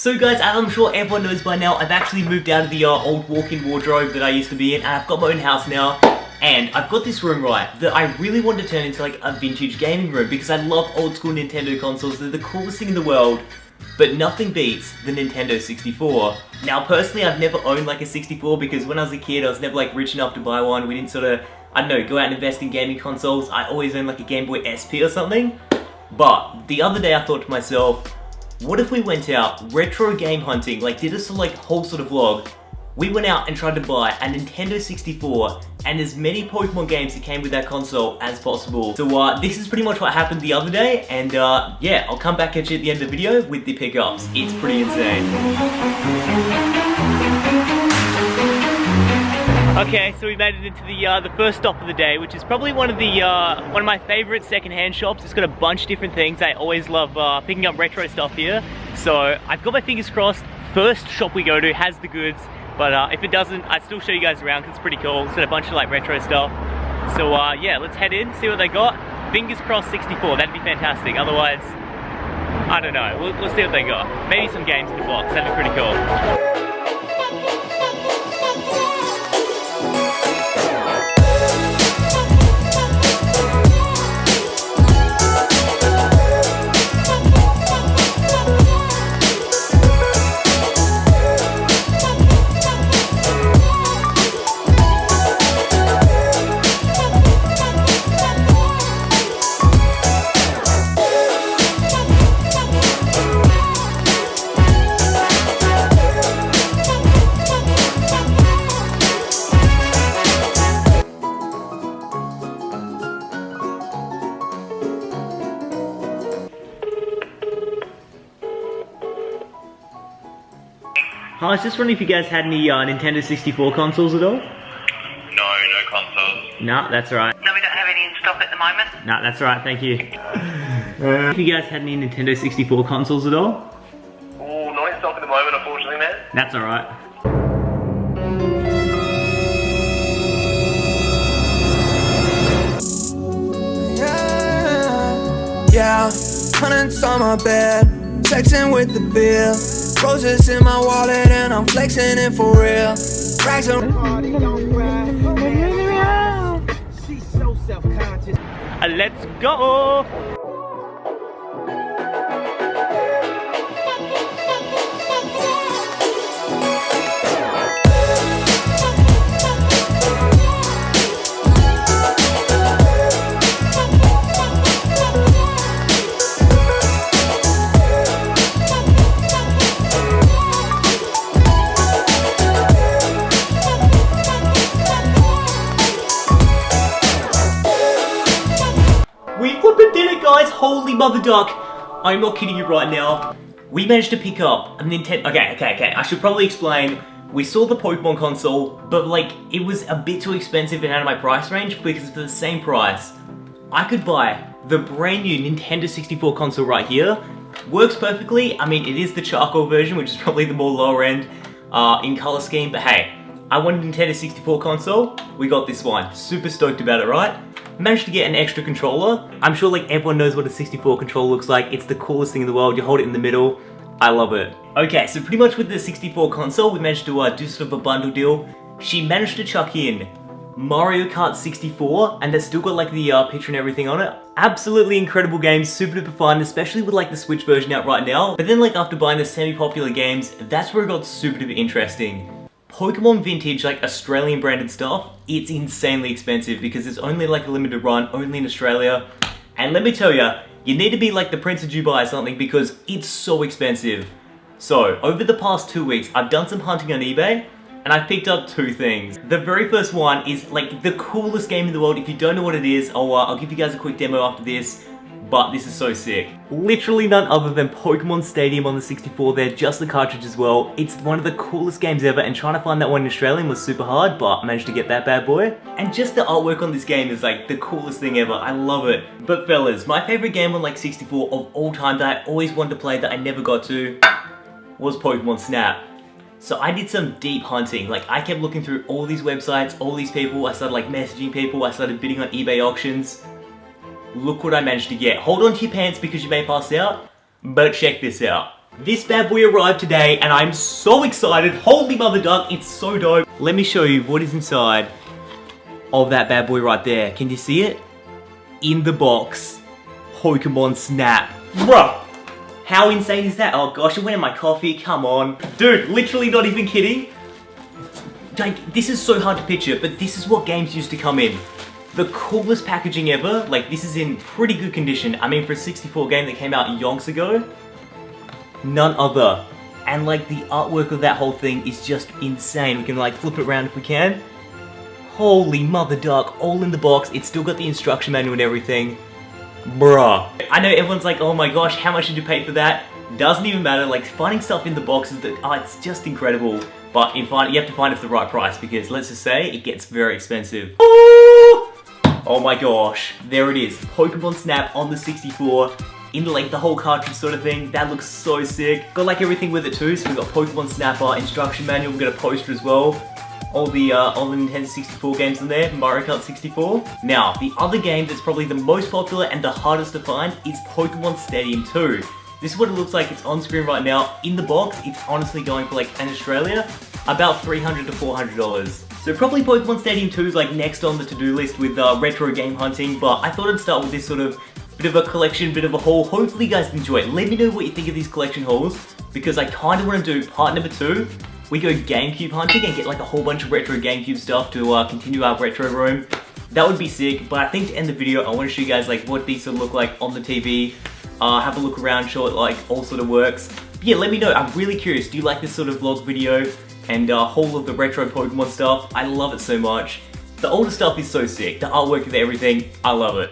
So guys, as I'm sure everyone knows by now, I've actually moved out of the old walk-in wardrobe that I used to be in, and I've got my own house now. And I've got this room, right, that I really want to turn into like a vintage gaming room because I love old school Nintendo consoles. They're the coolest thing in the world, but nothing beats the Nintendo 64. Now personally, I've never owned like a 64 because when I was a kid, I was never like rich enough to buy one. We didn't sort of, I don't know, go out and invest in gaming consoles. I always owned like a Game Boy SP or something. But the other day I thought to myself, what if we went out retro game hunting, like did a like whole sort of vlog. We went out and tried to buy a Nintendo 64 and as many Pokemon games that came with that console as possible. So this is pretty much what happened the other day, and yeah, I'll come back at you at the end of the video with the pickups. It's pretty insane. Okay, so we made it into the first stop of the day, which is probably one of my favorite secondhand shops. It's got a bunch of different things. I always love picking up retro stuff here. So I've got my fingers crossed. First shop we go to has the goods, but if it doesn't, I'd still show you guys around because it's pretty cool. It's got a bunch of like retro stuff. So yeah, let's head in, see what they got. Fingers crossed 64, that'd be fantastic. Otherwise, I don't know. We'll see what they got. Maybe some games in the box, that'd be pretty cool. I was just wondering if you guys had any Nintendo 64 consoles at all? No consoles. No, that's alright. No, we don't have any in stock at the moment. No, that's alright, thank you. If you guys had any Nintendo 64 consoles at all? Oh, no in stock at the moment, unfortunately, man. That's alright. Yeah, hundreds on my bed, texting with the bill. Roses in my wallet and I'm flexing it for real. Racks on party, don't cry. She's so self-conscious. Let's go! We flippin' did it, guys! Holy mother duck! I'm not kidding you right now. We managed to pick up a Nintendo. Okay. I should probably explain. We saw the Pokemon console, but like it was a bit too expensive and out of my price range because for the same price, I could buy the brand new Nintendo 64 console right here. Works perfectly. I mean, it is the charcoal version, which is probably the more lower end in color scheme. But hey, I wanted a Nintendo 64 console. We got this one. Super stoked about it, right? Managed to get an extra controller. I'm sure like everyone knows what a 64 controller looks like. It's the coolest thing in the world. You hold it in the middle. I love it. Okay, so pretty much with the 64 console, we managed to do sort of a bundle deal. She managed to chuck in Mario Kart 64, and that's still got like the picture and everything on it. Absolutely incredible games, super duper fun, especially with like the Switch version out right now. But then like after buying the semi-popular games, that's where it got super duper interesting. Pokemon vintage, like Australian branded stuff, it's insanely expensive because it's only like a limited run, only in Australia. And let me tell you, you need to be like the Prince of Dubai or something because it's so expensive. So, over the past 2 weeks, I've done some hunting on eBay and I've picked up two things. The very first one is like the coolest game in the world. If you don't know what it is, I'll give you guys a quick demo after this. But this is so sick. Literally none other than Pokemon Stadium on the 64 there, just the cartridge as well. It's one of the coolest games ever, and trying to find that one in Australian was super hard, but I managed to get that bad boy. And just the artwork on this game is like the coolest thing ever. I love it. But fellas, my favorite game on like 64 of all time that I always wanted to play that I never got to was Pokemon Snap. So I did some deep hunting. Like I kept looking through all these websites, all these people. I started like messaging people. I started bidding on eBay auctions. Look what I managed to get. Hold on to your pants because you may pass out, but check this out. This bad boy arrived today and I'm so excited. Holy mother duck, it's so dope. Let me show you what is inside of that bad boy right there. Can you see it? In the box, Pokemon Snap. Bruh, how insane is that? Oh gosh, it went in my coffee, come on. Dude, literally not even kidding. Like, this is so hard to picture, but this is what games used to come in. The coolest packaging ever. Like, this is in pretty good condition. I mean, for a 64 game that came out yonks ago, none other. And like, the artwork of that whole thing is just insane. We can like flip it around if we can. Holy mother duck, all in the box. It's still got the instruction manual and everything. Bruh. I know everyone's like, oh my gosh, how much did you pay for that? Doesn't even matter. Like, finding stuff in the box is that, it's just incredible. But you have to find it for the right price, because let's just say it gets very expensive. Oh my gosh, there it is. Pokemon Snap on the 64 in like the whole cartridge sort of thing. That looks so sick. Got like everything with it too. So we've got Pokemon Snap instruction manual. We've got a poster as well. All the Nintendo 64 games in there, Mario Kart 64. Now, the other game that's probably the most popular and the hardest to find is Pokemon Stadium 2. This is what it looks like. It's on screen right now. In the box, it's honestly going for, like, in Australia, about $300 to $400. So probably Pokemon Stadium 2 is like next on the to-do list with retro game hunting, but I thought I'd start with this sort of bit of a collection, bit of a haul. Hopefully you guys enjoy it. Let me know what you think of these collection hauls, because I kind of want to do part number 2. We go GameCube hunting and get like a whole bunch of retro GameCube stuff to continue our retro roam. That would be sick, but I think to end the video, I want to show you guys like what these sort of look like on the TV. Have a look around, show it like all sort of works. But yeah, let me know. I'm really curious. Do you like this sort of vlog video and haul of the retro Pokemon stuff? I love it so much. The older stuff is so sick. The artwork and everything, I love it.